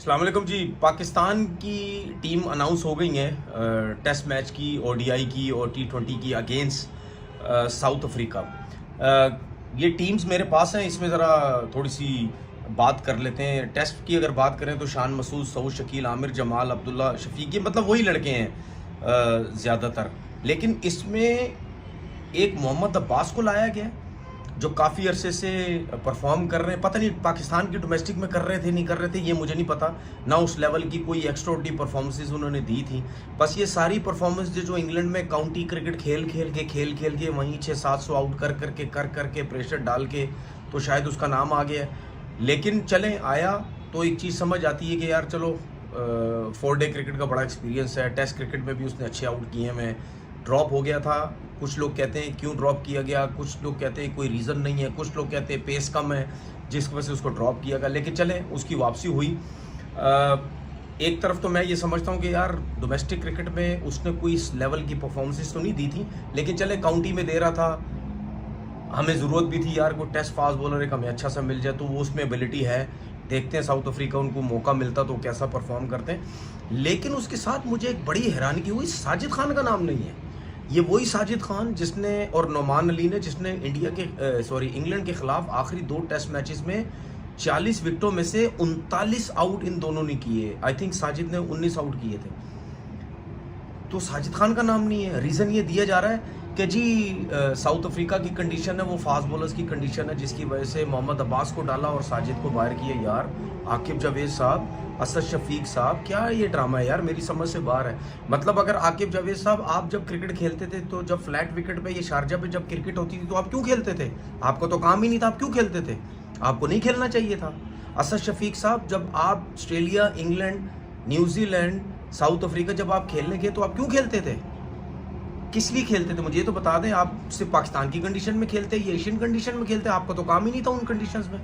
अस्सलाम वालेकुम जी। पाकिस्तान की टीम अनाउंस हो गई है टेस्ट मैच की, ओडीआई की और T20 की अगेंस्ट साउथ अफ्रीका। ये टीम्स मेरे पास हैं, इसमें ज़रा थोड़ी सी बात कर लेते हैं। टेस्ट की अगर बात करें तो शान मसूद, सऊद, शकील, आमिर, जमाल, अब्दुल्ला, शफीक, ये मतलब वही लड़के हैं ज़्यादातर। लेकिन इसमें एक मोहम्मद अब्बास को लाया गया जो काफ़ी अरसे से परफॉर्म कर रहे हैं। पता नहीं पाकिस्तान की डोमेस्टिक में कर रहे थे नहीं कर रहे थे, ये मुझे नहीं पता ना। उस लेवल की कोई एक्स्ट्राऑर्डिनरी परफॉर्मेंसेज उन्होंने दी थी। बस ये सारी परफॉर्मेंस जो इंग्लैंड में काउंटी क्रिकेट खेल खेल के वहीं 600-700 आउट कर के प्रेशर डाल के तो शायद उसका नाम आ गया। लेकिन चलें, आया तो एक चीज़ समझ आती है कि यार चलो 4 डे क्रिकेट का बड़ा एक्सपीरियंस है। टेस्ट क्रिकेट में भी उसने अच्छे आउट किए हैं। ड्रॉप हो गया था, कुछ लोग कहते हैं क्यों ड्रॉप किया गया, कुछ लोग कहते हैं कोई रीज़न नहीं है, कुछ लोग कहते हैं पेस कम है जिस वजह से उसको ड्रॉप किया गया। लेकिन चलें, उसकी वापसी हुई। एक तरफ तो मैं ये समझता हूँ कि यार डोमेस्टिक क्रिकेट में उसने कोई इस लेवल की परफॉर्मेंसेस तो नहीं दी थी, लेकिन चले काउंटी में दे रहा था। हमें ज़रूरत भी थी यार कोई टेस्ट फास्ट बॉलर एक हमें अच्छा सा मिल जाए, तो वो उसमें एबिलिटी है। देखते हैं साउथ अफ्रीका उनको मौका मिलता तो कैसा परफॉर्म करते हैं। लेकिन उसके साथ मुझे एक बड़ी हैरानगी हुई, साजिद खान का नाम नहीं है। ये वही साजिद खान जिसने और नोमान अली ने जिसने इंग्लैंड के खिलाफ आखिरी 2 टेस्ट मैचेस में 40 विकेटों में से 39 आउट इन दोनों ने किए। आई थिंक साजिद ने 19 आउट किए थे। तो साजिद खान का नाम नहीं है। रीज़न ये दिया जा रहा है कि जी साउथ अफ्रीका की कंडीशन है, वो फास्ट बॉलर्स की कंडीशन है, जिसकी वजह से मोहम्मद अब्बास को डाला और साजिद को बाहर किया। यार आकिब जावेद साहब, असद शफीक साहब, क्या ये ड्रामा है यार, मेरी समझ से बाहर है। मतलब अगर आकिब जावेद साहब आप जब क्रिकेट खेलते थे तो जब फ्लैट विकेट पे, ये शारजा पे जब क्रिकेट होती थी तो आप क्यों खेलते थे? आपको तो काम ही नहीं था, आप क्यों खेलते थे? आपको नहीं खेलना चाहिए था। असद शफीक साहब, जब आप Australia, England, New Zealand, south Africa जब आप खेलने गए तो आप क्यों खेलते थे? किस लिए खेलते थे? मुझे ये तो बता दें। आप सिर्फ पाकिस्तान की कंडीशन में खेलते, ये एशियन कंडीशन में खेलते, आपका तो काम ही नहीं था उन कंडीशंस में।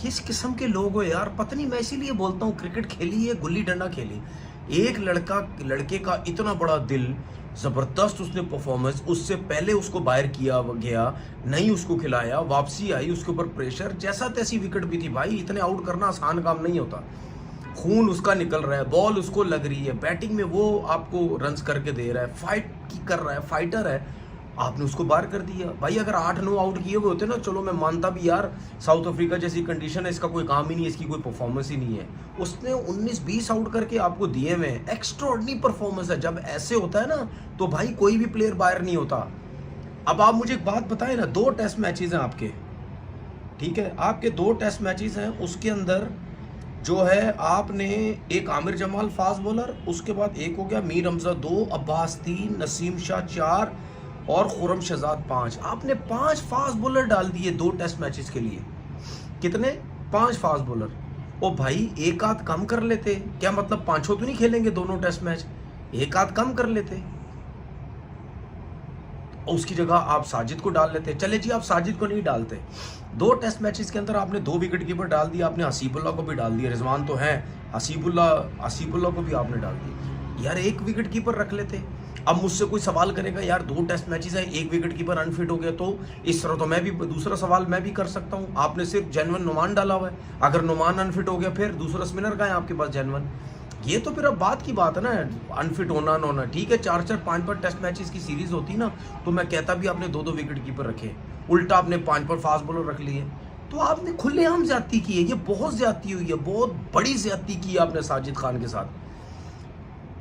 किस किस्म के लोग हो यार, पता नहीं। मैं इसीलिए बोलता हूँ क्रिकेट खेलिए, गुल्ली डंडा खेलिए। एक लड़के का इतना बड़ा दिल, ज़बरदस्त उसने परफॉर्मेंस, उससे पहले उसको बाहर किया गया, नहीं उसको खिलाया, वापसी आई, उसके ऊपर प्रेशर, जैसा तैसी विकेट भी थी। भाई इतने आउट करना आसान काम नहीं होता। खून उसका निकल रहा है, बॉल उसको लग रही है, बैटिंग में वो आपको रन्स करके दे रहा है, फाइट की कर रहा है, फाइटर है, आपने उसको बाहर कर दिया। भाई अगर 8-9 आउट किए हुए होते ना, चलो मैं मानता भी यार साउथ अफ्रीका जैसी कंडीशन है, इसका कोई काम ही नहीं है, इसकी कोई परफॉर्मेंस ही नहीं है। उसने 19-20 आउट करके आपको दिए हुए हैं। एक्स्ट्राऑर्डिनरी परफॉर्मेंस है। जब ऐसे होता है ना तो भाई कोई भी प्लेयर बाहर नहीं होता। अब आप मुझे एक बात बताएं ना, 2 टेस्ट मैचेस हैं आपके, ठीक है, आपके 2 टेस्ट मैचेस हैं, उसके अंदर जो है आपने एक आमिर जमाल फास्ट बॉलर, उसके बाद एक हो गया मीर हमजा 2, अब्बास 3, नसीम शाह 4 और खुरम शहजाद 5। आपने 5 फास्ट बॉलर डाल दिए 2 टेस्ट मैचेस के लिए। कितने? 5 फास्ट बॉलर। ओ भाई एक आध कम कर लेते। क्या मतलब 5 तो नहीं खेलेंगे दोनों टेस्ट मैच? एक आध कम कर लेते। उसकी जगह आप साजिद को डाल लेते। चले जी, आप साजिद को नहीं डालते। 2 टेस्ट मैचेस के अंदर आपने 2 विकेट कीपर डाल दिया, आपने हसीबुल्लाह को भी डाल दिया। रिजवान तो है, हसीबुल्लाह को भी आपने डाल दिया। यार 1 विकेट कीपर रख लेते। अब मुझसे कोई सवाल करेगा यार 2 टेस्ट मैचेस है, 1 विकेट कीपर अनफिट हो गया, तो इस तरह तो मैं भी दूसरा सवाल मैं भी कर सकता हूँ। आपने सिर्फ जेनवन नुमान डाला हुआ है। अगर नुमान अनफिट हो गया फिर दूसरा स्पिनर का है आपके पास जेनवन। ये तो फिर अब बात की बात है ना, अनफिट होना ना होना। ठीक है, 4-4, 5-5 टेस्ट मैचेस की सीरीज होती ना तो मैं कहता भी आपने 2-2 विकेट कीपर रखे। उल्टा आपने 5 फास्ट बॉलर रख लिए, तो आपने खुलेआम ज्यादती की है। ये बहुत ज्यादती हुई है, बहुत बड़ी ज्यादती की है आपने साजिद खान के साथ,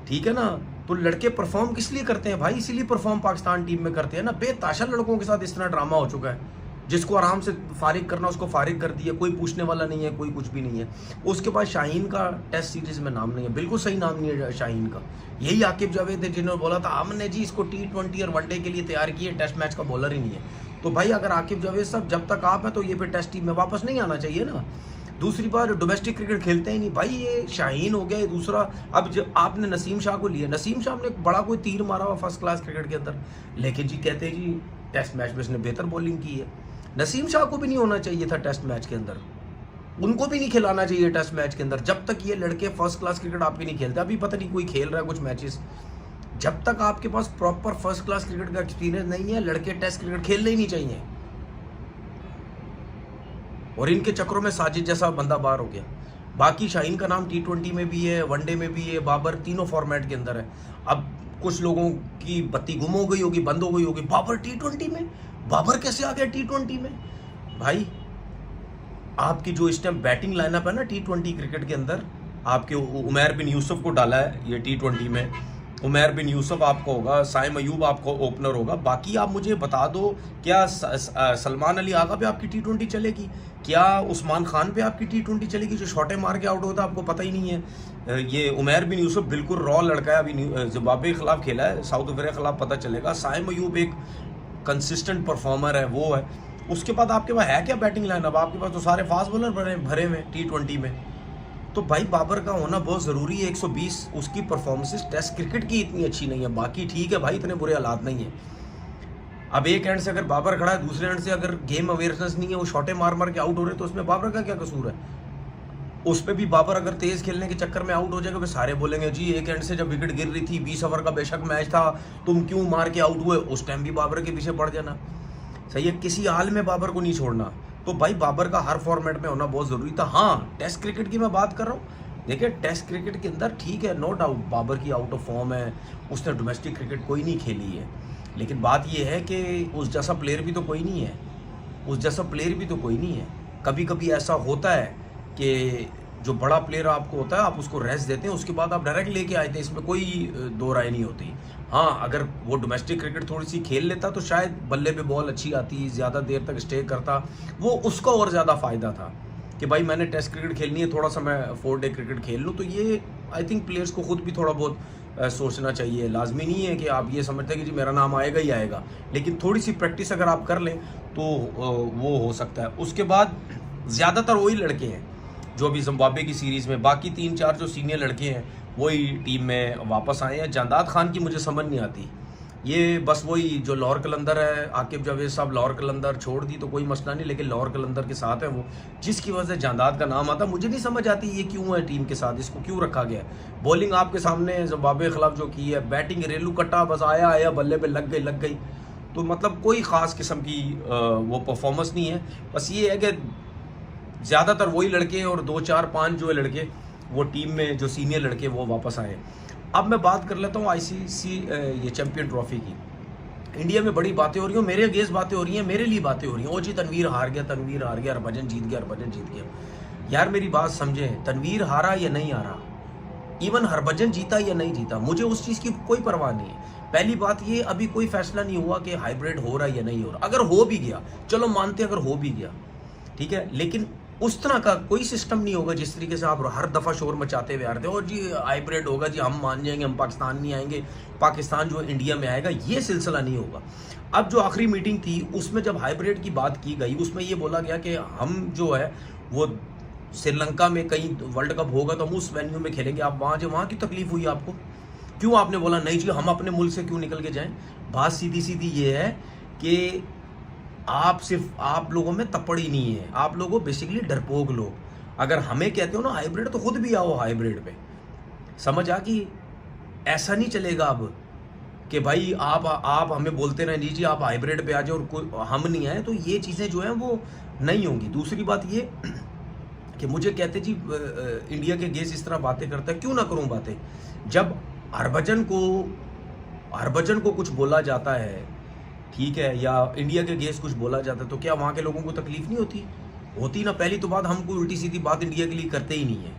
ठीक है ना। तो लड़के परफॉर्म किस लिए करते हैं भाई? इसीलिए परफॉर्म पाकिस्तान टीम में करते हैं ना। बेताशा लड़कों के साथ इस तरह ड्रामा हो चुका है। जिसको आराम से फारिग करना उसको फारिग कर दिया, कोई पूछने वाला नहीं है, कोई कुछ भी नहीं है। उसके बाद शाहीन का टेस्ट सीरीज में नाम नहीं है, बिल्कुल सही नाम नहीं है शाहीन का। यही आकिब जावेद थे जिन्होंने बोला था हमने जी इसको T20 और 1 डे के लिए तैयार किए, टेस्ट मैच का बॉलर ही नहीं है। तो भाई अगर आकिब जावेद साहब जब तक आप हैं तो ये फिर टेस्ट टीम में वापस नहीं आना चाहिए ना। दूसरी बार डोमेस्टिक क्रिकेट खेलते ही नहीं भाई। ये शाहीन हो गया, ये दूसरा। अब जब आपने नसीम शाह को लिया, नसीम शाह ने बड़ा कोई तीर मारा हुआ फर्स्ट क्लास क्रिकेट के अंदर, लेकिन जी कहते हैं जी टेस्ट मैच में उसने बेहतर बॉलिंग की है। नसीम शाह को भी नहीं होना चाहिए था टेस्ट मैच के अंदर, उनको भी नहीं खिलाना चाहिए टेस्ट मैच के अंदर। जब तक ये लड़के फर्स्ट क्लास क्रिकेट आपके नहीं खेलते, अभी पता नहीं कोई खेल रहा है कुछ मैचेस, जब तक आपके पास प्रॉपर फर्स्ट क्लास क्रिकेट का एक्सपीरियंस नहीं है, लड़के टेस्ट क्रिकेट खेलने ही नहीं चाहिए। और इनके चक्रों में साजिद जैसा बंदा बाहर हो गया। बाकी शाहीन का नाम T20 में भी है, वनडे में भी है, बाबर तीनों फॉर्मेट के अंदर है। अब कुछ लोगों की बत्ती गुम हो गई होगी, बंद हो गई होगी, बाबर T20 में, बाबर कैसे आ गया T20 में? भाई आपकी जो इस टाइम बैटिंग लाइनअप है ना T20 क्रिकेट के अंदर, आपके उमैर बिन यूसुफ को डाला है ये T20 में, उमैर बिन यूसुफ आपको होगा, साइम अयूब आपको ओपनर होगा। बाकी आप मुझे बता दो, क्या सलमान अली आगा पे आपकी T20 चलेगी? क्या उस्मान खान पे आपकी T20 चलेगी जो शॉटे मार के आउट होता है? आपको पता ही नहीं है। ये उमैर बिन यूसुफ बिल्कुल रॉ लड़का है, अभी जिम्बाब्वे के खिलाफ खेला है, साउथ अफ्रीका के खिलाफ पता चलेगा। साइम अयूब एक कंसिस्टेंट परफॉर्मर है, वो है। उसके बाद आपके पास है क्या बैटिंग लाइनअप? आपके पास तो सारे फास्ट बॉलर भरे हुए T20 में। तो भाई बाबर का होना बहुत ज़रूरी है। 120 उसकी परफॉर्मेंसेस टेस्ट क्रिकेट की इतनी अच्छी नहीं है, बाकी ठीक है भाई, इतने बुरे हालात नहीं है। अब एक एंड से अगर बाबर खड़ा है, दूसरे एंड से अगर गेम अवेयरनेस नहीं है, वो शॉटे मार मार के आउट हो रहे हैं, तो उसमें बाबर का क्या कसूर है? उस पर भी बाबर अगर तेज खेलने के चक्कर में आउट हो जाएगा, फिर सारे बोलेंगे जी एक एंड से जब विकेट गिर रही थी, 20 ओवर का बेशक मैच था, तुम क्यों मार के आउट हुए? उस टाइम भी बाबर के पीछे पड़ जाना। सही है, किसी हाल में बाबर को नहीं छोड़ना। तो भाई बाबर का हर फॉर्मेट में होना बहुत ज़रूरी था। हाँ, टेस्ट क्रिकेट की मैं बात कर रहा हूँ, देखिए टेस्ट क्रिकेट के अंदर ठीक है, नो डाउट बाबर की आउट ऑफ फॉर्म है, उसने डोमेस्टिक क्रिकेट कोई नहीं खेली है, लेकिन बात यह है कि उस जैसा प्लेयर भी तो कोई नहीं है, उस जैसा प्लेयर भी तो कोई नहीं है। कभी कभी ऐसा होता है कि जो बड़ा प्लेयर आपको होता है, आप उसको रेस्ट देते हैं, उसके बाद आप डायरेक्ट लेके आए थे, इसमें कोई दो राय नहीं होती। हाँ, अगर वो डोमेस्टिक क्रिकेट थोड़ी सी खेल लेता तो शायद बल्ले पे बॉल अच्छी आती, ज़्यादा देर तक स्टे करता, वो उसका और ज़्यादा फ़ायदा था कि भाई मैंने टेस्ट क्रिकेट खेलनी है, थोड़ा सा मैं 4 डे क्रिकेट खेल लूँ। तो ये आई थिंक प्लेयर्स को खुद भी थोड़ा बहुत सोचना चाहिए। लाजमी नहीं है कि आप ये समझते हैं कि जी मेरा नाम आएगा ही आएगा, लेकिन थोड़ी सी प्रैक्टिस अगर आप कर लें तो वो हो सकता है। उसके बाद ज़्यादातर वही लड़के हैं जो अभी जिम्बाब्वे की सीरीज़ में, बाकी 3-4 जो सीनियर लड़के हैं वही टीम में वापस आए हैं। जांदाद खान की मुझे समझ नहीं आती, ये बस वही जो लाहौर कलंदर है, आकिब जावेद साहब लाहौर कलंदर छोड़ दी तो कोई मसला नहीं, लेकिन लाहौर कलंदर के साथ है वो, जिसकी वजह से जांदाद का नाम आता। मुझे नहीं समझ आती ये क्यों है टीम के साथ, इसको क्यों रखा गया है। बॉलिंग आपके सामने जिम्बाब्वे के खिलाफ जो की है, बैटिंग रेलू कट्टा, बस आया बल्ले पे लग गई, तो मतलब कोई ख़ास किस्म की वो परफॉर्मेंस नहीं है। बस ये है कि ज़्यादातर वही लड़के और 2-4-5 जो है लड़के वो टीम में जो सीनियर लड़के वो वापस आए। अब मैं बात कर लेता हूँ ICC ये चैम्पियन ट्रॉफी की। इंडिया में बड़ी बातें हो रही हैं, मेरे अगेंस्ट बातें हो रही हैं, मेरे लिए बातें हो रही हैं। ओ जी तनवीर हार गया, हरभजन जीत गया। यार मेरी बात समझें, तनवीर हारा या नहीं हारा, इवन हरभजन जीता या नहीं जीता, मुझे उस चीज़ की कोई परवाह नहीं है। पहली बात ये, अभी कोई फैसला नहीं हुआ कि हाइब्रिड हो रहा है या नहीं हो रहा। अगर हो भी गया, चलो मानते अगर हो भी गया, ठीक है, लेकिन उस तरह का कोई सिस्टम नहीं होगा जिस तरीके से आप हर दफ़ा शोर मचाते हुए आ रहे थे, और जी हाइब्रिड होगा जी, हम मान जाएंगे, हम पाकिस्तान नहीं आएंगे, पाकिस्तान जो इंडिया में आएगा, ये सिलसिला नहीं होगा। अब जो आखिरी मीटिंग थी उसमें जब हाइब्रिड की बात की गई, उसमें ये बोला गया कि हम जो है वो श्रीलंका में कहीं वर्ल्ड कप होगा तो हम उस वेन्यू में खेलेंगे। आप वहाँ की तकलीफ हुई आपको, क्यों आपने बोला नहीं जी हम अपने मुल्क से क्यों निकल के जाएं? बात सीधी सीधी ये है कि आप लोगों में तपड़ ही नहीं है, आप लोगों बेसिकली डरपोक लोग। अगर हमें कहते हो ना हाइब्रिड, तो खुद भी आओ हाइब्रिड पे। समझ आ कि ऐसा नहीं चलेगा अब कि भाई आप हमें बोलते रहे जी आप हाइब्रिड पे आ जाओ और हम नहीं आए, तो ये चीज़ें जो हैं वो नहीं होंगी। दूसरी बात ये कि मुझे कहते जी इंडिया के गेस्ट इस तरह बातें करता है, क्यों ना करूं बातें। जब हरभजन को कुछ बोला जाता है, ठीक है, या इंडिया के गेस्ट कुछ बोला जाता है, तो क्या वहाँ के लोगों को तकलीफ नहीं होती ना। पहली तो बात, हम कोई उल्टी सीधी बात इंडिया के लिए करते ही नहीं है।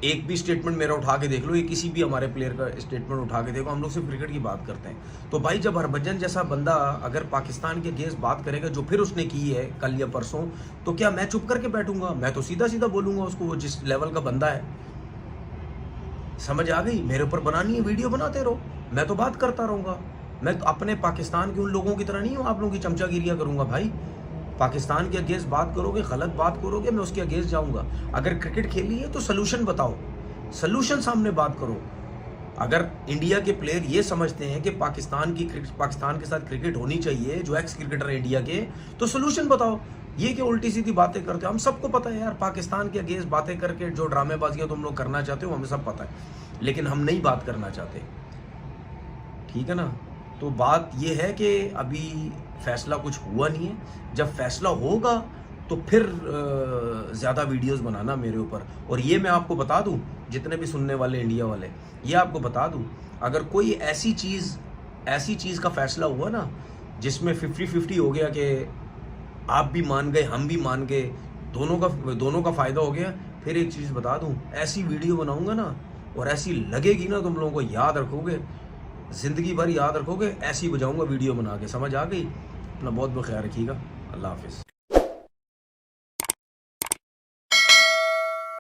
एक भी स्टेटमेंट मेरा उठा के देख लो, ये किसी भी हमारे प्लेयर का स्टेटमेंट उठा के देखो, हम लोग सिर्फ क्रिकेट की बात करते हैं। तो भाई जब हरभजन जैसा बंदा अगर पाकिस्तान के गेस्ट बात करेगा जो फिर उसने की है कल या परसों, तो क्या मैं चुप करके बैठूंगा? मैं तो सीधा सीधा बोलूंगा उसको, वो जिस लेवल का बंदा है। समझ आ गई? मेरे ऊपर बनानी है वीडियो, बनाते रहो, मैं तो बात करता रहूँगा। मैं तो अपने पाकिस्तान के उन लोगों की तरह नहीं हूँ आप लोगों की चमचागिरियाँ करूँगा। भाई पाकिस्तान के अगेंस्ट बात करोगे, गलत बात करोगे, मैं उसके अगेंस्ट जाऊँगा। अगर क्रिकेट खेलनी है तो सोल्यूशन बताओ, सोल्यूशन सामने बात करो। अगर इंडिया के प्लेयर ये समझते हैं कि पाकिस्तान के साथ क्रिकेट होनी चाहिए, जो एक्स क्रिकेटर है इंडिया के, तो सोल्यूशन बताओ। ये कि उल्टी सीधी बातें करते हो, हम सबको पता है यार, पाकिस्तान के अगेंस्ट बातें करके जो ड्रामेबाजियाँ तुम लोग करना चाहते हो हमें सब पता है, लेकिन हम नहीं बात करना चाहते, ठीक है ना। तो बात ये है कि अभी फैसला कुछ हुआ नहीं है, जब फैसला होगा तो फिर ज़्यादा वीडियोस बनाना मेरे ऊपर। और ये मैं आपको बता दूं, जितने भी सुनने वाले इंडिया वाले, ये आपको बता दूं, अगर कोई ऐसी चीज़ का फैसला हुआ ना जिसमें 50-50 हो गया कि आप भी मान गए हम भी मान गए, दोनों का फ़ायदा हो गया, फिर एक चीज़ बता दूं, ऐसी वीडियो बनाऊंगा ना और ऐसी लगेगी ना, तुम लोगों को याद रखोगे, ज़िंदगी भर याद रखोगे, ऐसी बजाऊंगा वीडियो बना के। समझ आ गई? अपना बहुत बहुत ख्याल रखिएगा। अल्लाह हाफिज़।